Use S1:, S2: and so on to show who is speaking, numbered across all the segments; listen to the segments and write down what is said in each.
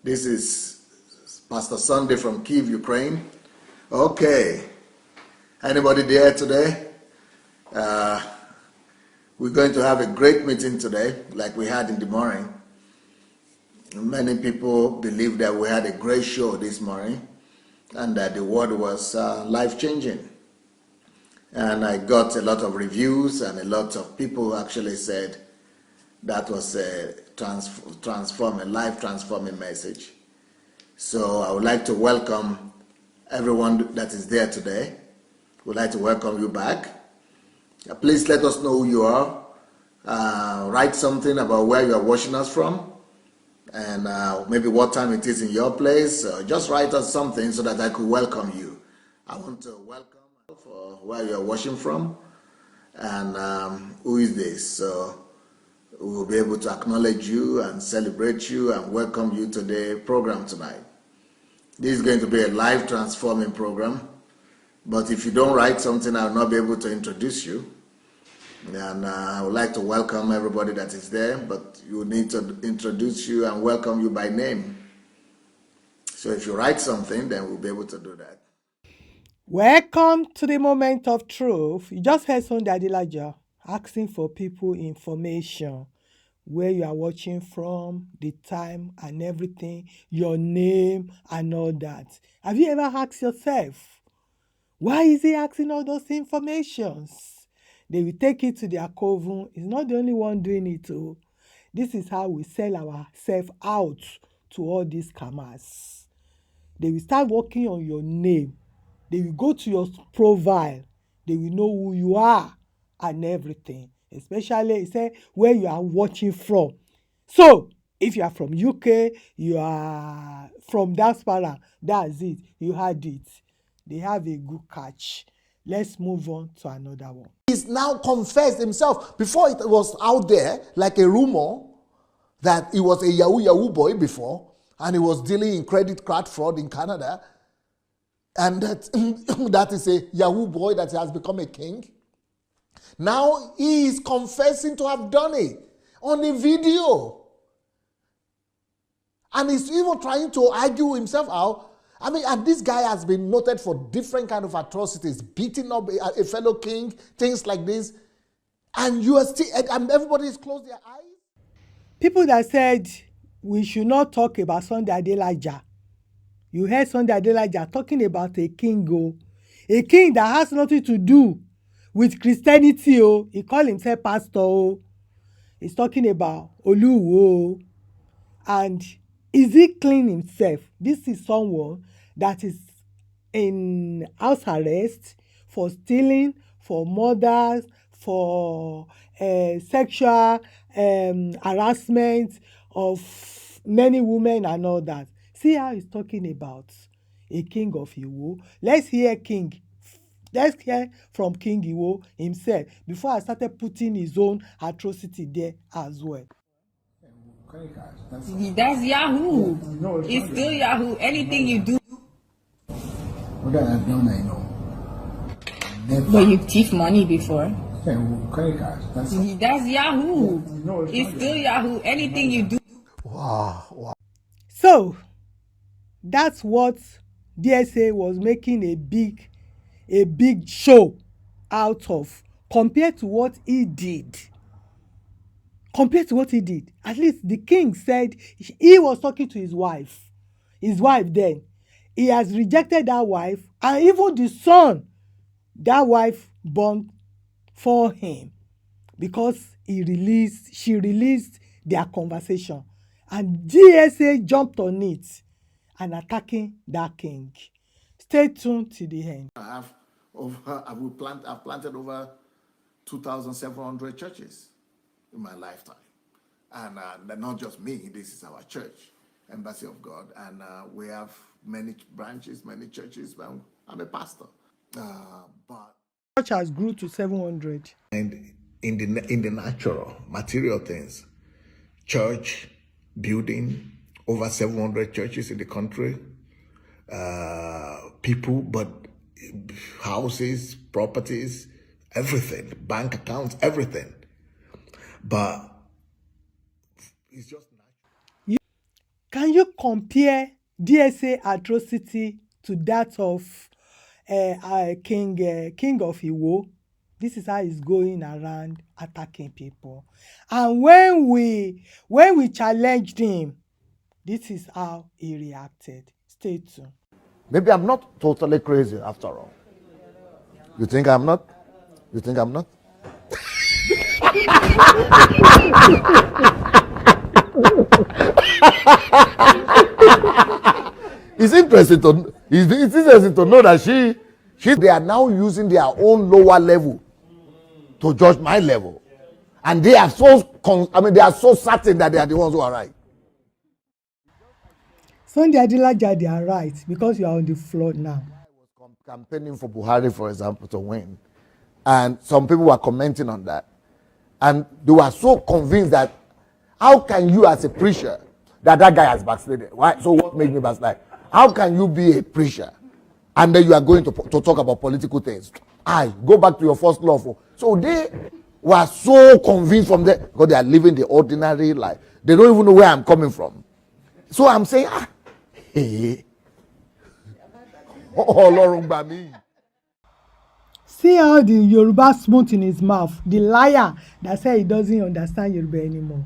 S1: This is Pastor Sunday from Kyiv, Ukraine. Okay, anybody there today? We're going to have a great meeting today, like we had in the morning. Many people believe that we had a great show this morning and that the word was life-changing. And I got a lot of reviews, and a lot of people actually said that was a life-transforming message. So I would like to welcome everyone that is there today. We'd like to welcome you back. Please let us know who you are. Write something about where you are watching us from, and maybe what time it is in your place. Just write us something so that I could welcome you. I want to welcome for where you are watching from, and who is this. So we will be able to acknowledge you and celebrate you and welcome you to the program tonight. This is going to be a life transforming program, but if you don't write something, I will not be able to introduce you. And I would like to welcome everybody that is there, but you need to introduce you and welcome you by name. So if you write something, then we'll be able to do that.
S2: Welcome to the moment of truth. You just heard Sunday Adelaja asking for people information, where you are watching from, the time and everything, your name and all that. Have you ever asked yourself, why is he asking all those informations? They will take it to their coven. He's not the only one doing it. Oh. This is how we sell ourselves out to all these scammers. They will start working on your name. They will go to your profile. They will know who you are and everything. Especially, say, where you are watching from. So, if you are from UK, you are from diaspora, that's it. You had it. They have a good catch. Let's move on to another one.
S3: He's now confessed himself. Before it was out there like a rumor that he was a Yahoo boy before, and he was dealing in credit card fraud in Canada, and that is a Yahoo boy that has become a king. Now he is confessing to have done it on a video. And he's even trying to argue himself out. I mean, and this guy has been noted for different kind of atrocities, beating up a fellow king, things like this. And you are still, and everybody is closed their eyes.
S2: People that said we should not talk about Sunday Adelaja. You heard Sunday Adelaja talking about a king, a king that has nothing to do with Christianity. He called himself pastor. He's talking about Oluwo. And is he clean himself? This is someone that is in house arrest for stealing, for murders, for sexual harassment of many women and all that. See how he's talking about a king of Iwo. Let's hear from King Iwo himself before I started putting his own atrocity there as well.
S4: That's Yahoo. No, it's still Yahoo. Anything you do.
S3: What I have done, I know. Never.
S4: But you thief money before.
S3: That's
S4: That's Yahoo. No, it's still Yahoo. Anything you do.
S3: wow.
S2: So that's what DSA was making a big show out of, compared to what he did. At least the king said he was talking to his wife then. He has rejected that wife, and even the son that wife born for him, because she released their conversation, and DSA jumped on it and attacking that king. Stay tuned to the end.
S1: I've planted over 2,700 churches in my lifetime. And not just me, this is our church, Embassy of God. And we have many branches, many churches. I'm a pastor. But
S2: Church has grew to 700.
S1: And in the natural, material things, church, building, over 700 churches in the country, people, but houses, properties, everything, bank accounts, everything. But it's just natural.
S2: Can you compare DSA atrocity to that of King of Iwo? This is how he's going around attacking people. And when we challenged him, this is how he reacted. Stay tuned.
S3: Maybe I'm not totally crazy after all. You think I'm not? You think I'm not? It's interesting to know that they are now using their own lower level to judge my level, and they are they are so certain that they are the ones who are right.
S2: Sunday Adelaja, they are right because you are on the floor now.
S3: I was campaigning for Buhari, for example, to win, and some people were commenting on that, and they were so convinced that how can you, as a preacher, that guy has backslided? Why? So what made me backslide? How can you be a preacher and then you are going to talk about political things? Go back to your first love. So they were so convinced from there because they are living the ordinary life. They don't even know where I'm coming from. So I'm saying, hey, oh, Lord, by me.
S2: See how the Yoruba smooth in his mouth. The liar that said he doesn't understand Yoruba anymore.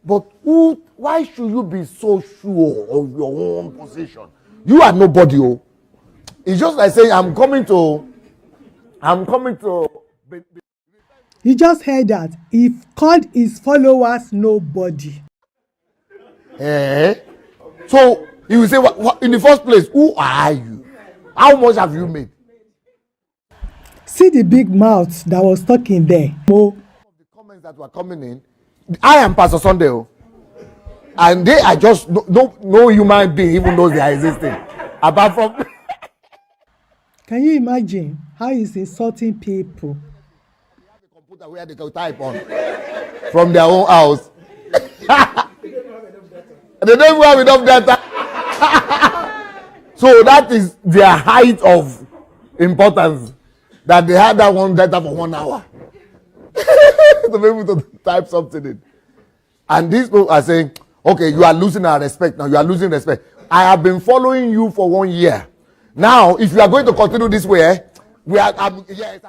S3: But why should you be so sure of your own position? You are nobody. Oh. It's just like saying, I'm coming to.
S2: You just heard that. He called his followers nobody.
S3: So he will say, what, in the first place, who are you? How much have you made?
S2: See the big mouth that was talking there.
S3: The comments that were coming in, I am Pastor Sunday, and they are just no human being even knows they are existing. Apart from.
S2: Can you imagine how he's insulting people?
S3: They have a computer where they can type on from their own house. They don't even have enough data. So that is their height of importance, that they had that one data for 1 hour to be able to type something in. And these people are saying, okay, you are losing our respect now. You are losing respect. I have been following you for 1 year. Now, if you are going to continue this way, I'm just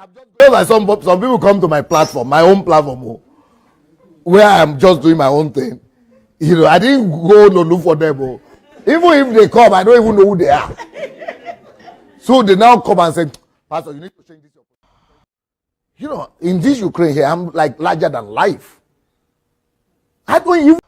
S3: some people come to my platform, my own platform, where I'm just doing my own thing. You know, I didn't go to look for them. Even if they come, I don't even know who they are. So they now come and say, Pastor, you need to change this. You know, in this Ukraine here, I'm like larger than life. I don't even.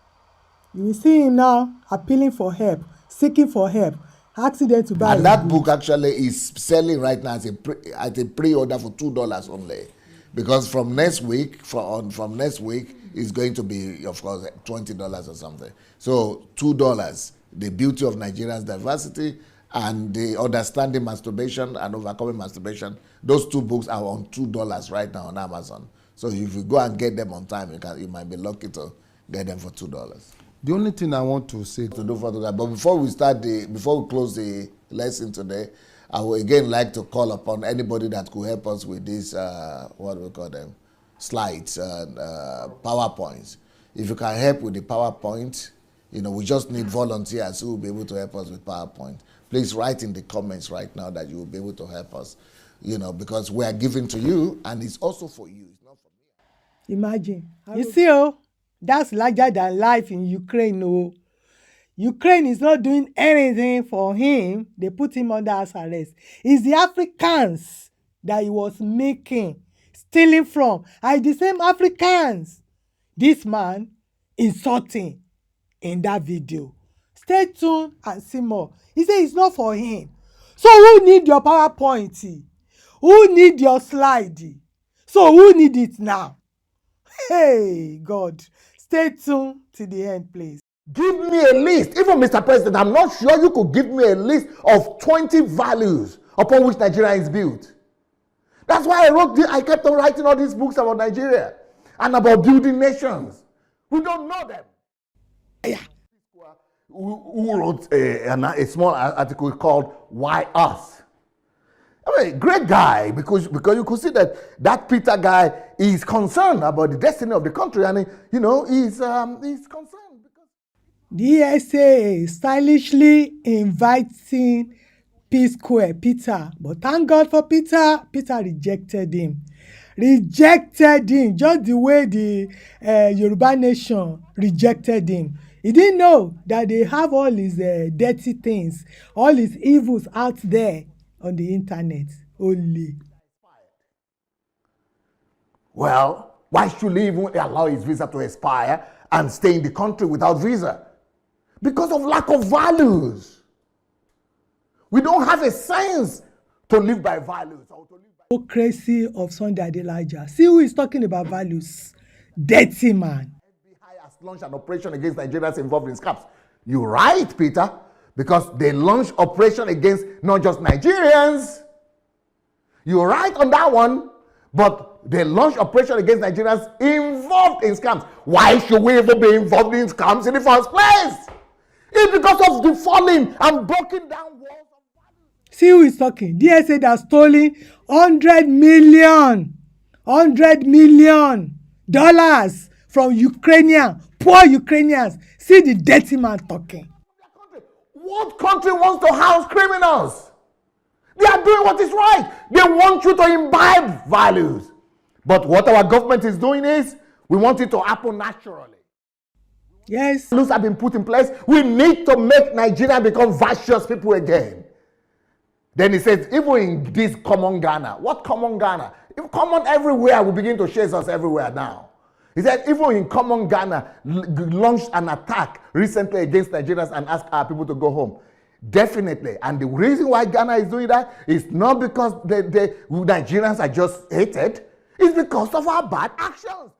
S2: You see him now appealing for help, seeking for help, asking them to buy.
S3: And that book actually is selling right now at a pre-order for $2 only, because from next week, from next week, it's going to be, of course, $20 or something. So $2. The beauty of Nigeria's diversity and the understanding masturbation and overcoming masturbation. Those two books are on $2 right now on Amazon. So if you go and get them on time, you might be lucky to get them for $2.
S5: The only thing I want to say
S3: to do for that, but before we close the lesson today, I would again like to call upon anybody that could help us with these what do we call them, slides and PowerPoints. If you can help with the PowerPoint, you know, we just need volunteers who will be able to help us with PowerPoint. Please write in the comments right now that you will be able to help us, you know, because we are giving to you and it's also for you. It's not for me.
S2: Imagine. You see, that's larger than life in Ukraine. Ukraine is not doing anything for him. They put him under house arrest. It's the Africans that he was stealing from. And the same Africans this man insulting in that video. Stay tuned and see more. He said it's not for him. So who need your PowerPoint? Who need your slide? So who need it now? Hey, God. Stay tuned to the end, please.
S3: Give me a list. Even Mr. President, I'm not sure you could give me a list of 20 values upon which Nigeria is built. That's why I kept on writing all these books about Nigeria and about building nations. We don't know them. Yeah. Who wrote a small article called Why Us? I mean, great guy, because you could see that Peter guy is concerned about the destiny of the country, and he's concerned.
S2: DSA stylishly inviting P-Square, Peter. But thank God for Peter. Peter rejected him. Rejected him just the way the Yoruba nation rejected him. He didn't know that they have all his dirty things, all his evils out there on the internet only.
S3: Well, why should he even allow his visa to expire and stay in the country without visa? Because of lack of values. We don't have a sense to live by values. Or to live by
S2: Hypocrisy of Sunday Adelaja. See who is talking about values. Dirty man.
S3: FBI has launched an operation against Nigerians involved in scams. You're right, Peter, because they launched operation against not just Nigerians. You're right on that one, but they launched operation against Nigerians involved in scams. Why should we even be involved in scams in the first place? It's because of the falling and broken down walls of values.
S2: See who is talking. DSA that stolen $100 million from Ukrainian, poor Ukrainians. See the dirty man talking.
S3: What country wants to house criminals? They are doing what is right. They want you to imbibe values. But what our government is doing is, we want it to happen naturally.
S2: Yes.
S3: Values have been put in place. We need to make Nigeria become virtuous people again. Then he says, even in this common Ghana. What common Ghana? If common everywhere, we begin to chase us everywhere now. He said, even in common Ghana, launched an attack recently against Nigerians and asked our people to go home. Definitely. And the reason why Ghana is doing that is not because the Nigerians are just hated. It's because of our bad actions.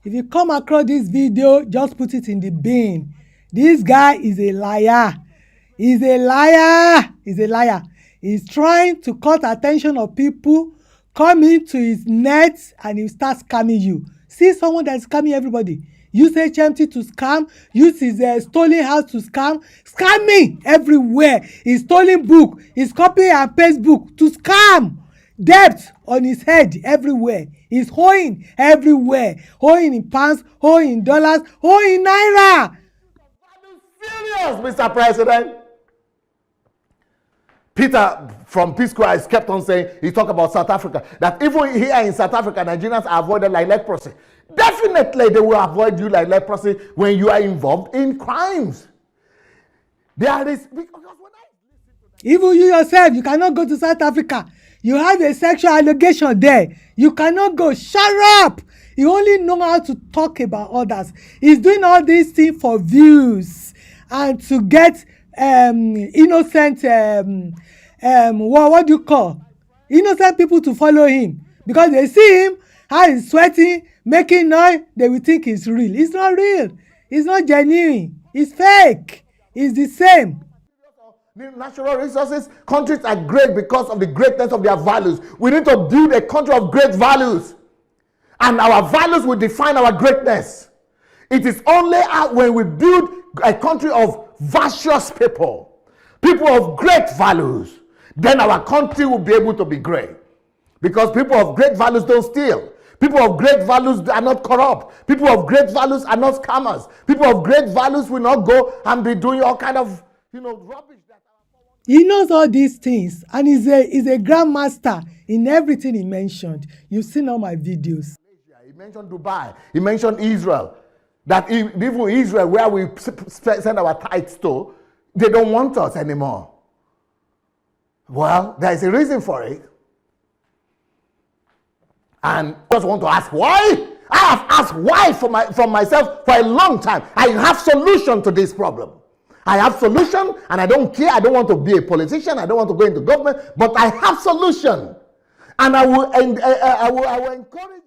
S2: If you come across this video, just put it in the bin. This guy is a liar. He's a liar. He's a liar. He's trying to cut attention of people, come into his net, and he starts scamming you. See someone that's scamming everybody. Use HMT to scam. Use his stolen house to scam. Scamming everywhere. His stolen book. His copy and paste book to scam. Debt on his head everywhere. He's hoeing everywhere. Hoeing in pounds, hoeing in dollars, hoeing in naira.
S3: Serious, Mr. President. Peter from Peace Square kept on saying, he talked about South Africa, that even here in South Africa, Nigerians are avoided like leprosy. Definitely they will avoid you like leprosy when you are involved in crimes. There is, because when
S2: even you yourself, you cannot go to South Africa. You have a sexual allegation there. You cannot go. Shut up. You only know how to talk about others. He's doing all these things for views and to get innocent, what do you call? Innocent people to follow him. Because they see him, how he's sweating, making noise, they will think it's real. It's not real. It's not genuine. It's fake. It's the same.
S3: natural resources, countries are great because of the greatness of their values. We need to build a country of great values. And our values will define our greatness. It is only when we build a country of virtuous people, people of great values, then our country will be able to be great. Because people of great values don't steal. People of great values are not corrupt. People of great values are not scammers. People of great values will not go and be doing all kind of, rubbish.
S2: He knows all these things, and he's a grandmaster in everything he mentioned. You've seen all my videos.
S3: He mentioned Dubai. He mentioned Israel. That even Israel, where we send our tithes to, they don't want us anymore. Well, there is a reason for it. And I just want to ask why. I have asked why from myself for a long time. I have solution to this problem. I have solution, and I don't care. I don't want to be a politician. I don't want to go into government, but I have solution, and I will encourage the government.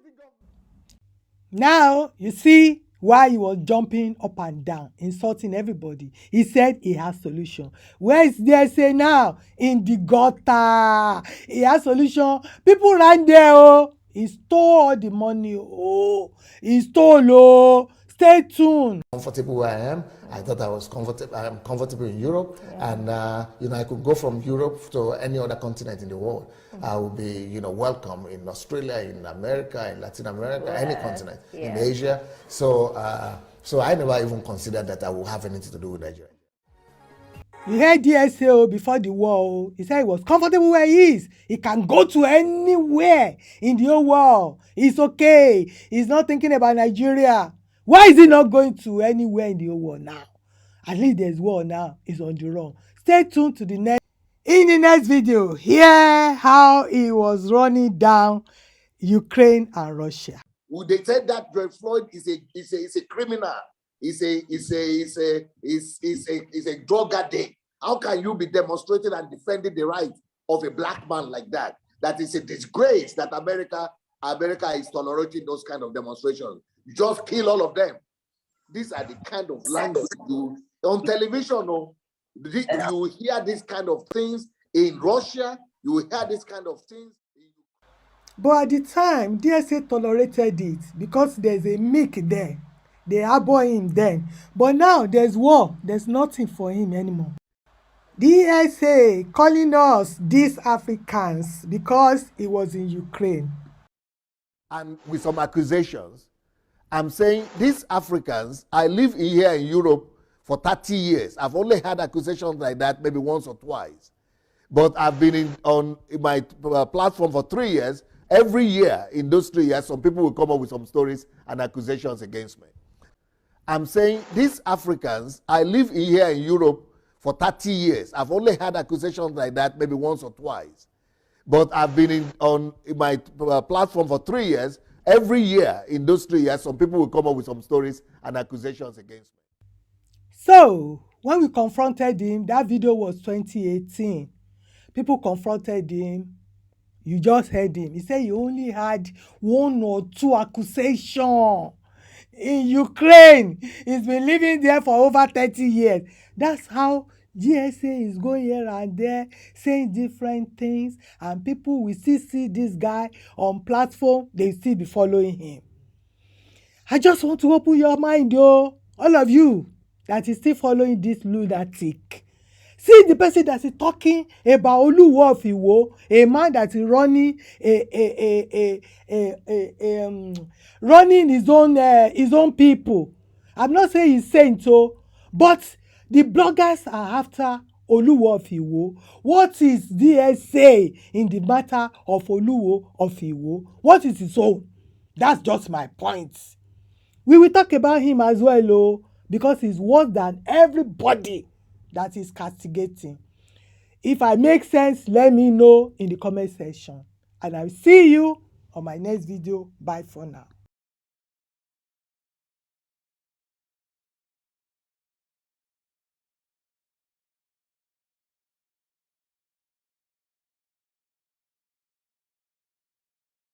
S2: Now you see why he was jumping up and down, insulting everybody. He said he has solution. Where is DSA now? In the gutter. He has solution. People ran there. Oh, he stole all the money. Oh, he stole. Oh, stay tuned.
S3: Comfortable where I am. I thought I was comfortable. I am comfortable in Europe, and I could go from Europe to any other continent in the world. I will be, welcome in Australia, in America, in Latin America, any continent, in Asia. So So I never even considered that I will have anything to do with Nigeria.
S2: You heard DSA before the war. He said he was comfortable where he is. He can go to anywhere in the whole world. It's okay. He's not thinking about Nigeria. Why is he not going to anywhere in the whole world now? At least there's war now. He's on the run. Stay tuned to the next. In the next video, hear how he was running down Ukraine and Russia.
S1: They said that George Floyd is a criminal. Is a drug addict. How can you be demonstrating and defending the right of a black man like that? That is a disgrace that America is tolerating those kind of demonstrations. You just kill all of them. These are the kind of language you on television. No, you hear these kind of things in Russia. You hear this kind of things.
S2: But at the time, DSA tolerated it because there's a meek there. They harbor him then. But now there's war. There's nothing for him anymore. DSA calling us these Africans because he was in Ukraine.
S3: And with some accusations, I'm saying these Africans, I live here in Europe for 30 years. I've only had accusations like that maybe once or twice. But I've been on my platform for 3 years. Every year in those 3 years, some people will come up with some stories and accusations against me. I'm saying these Africans, I live here in Europe for 30 years. I've only had accusations like that maybe once or twice. But I've been on my platform for 3 years. Every year in those 3 years, some people will come up with some stories and accusations against me.
S2: So, when we confronted him, that video was 2018. People confronted him. You just heard him. He said he only had 1 or 2 accusations in Ukraine. He's been living there for over 30 years. That's how DSA is going here and there, saying different things, and people will still see this guy on platform. They still be following him. I just want to open your mind, all of you that is still following this lunatic. See the person that is talking about Oluwo of Iwo, a man that is running running his own people. I'm not saying he's saint, but the bloggers are after Oluwo of Iwo. What is DSA in the matter of Oluwo of Iwo? What is his own? That's just my point. We will talk about him as well, because he's worse than everybody that is castigating. If I make sense, let me know in the comment section. And I'll see you on my next video. Bye for now.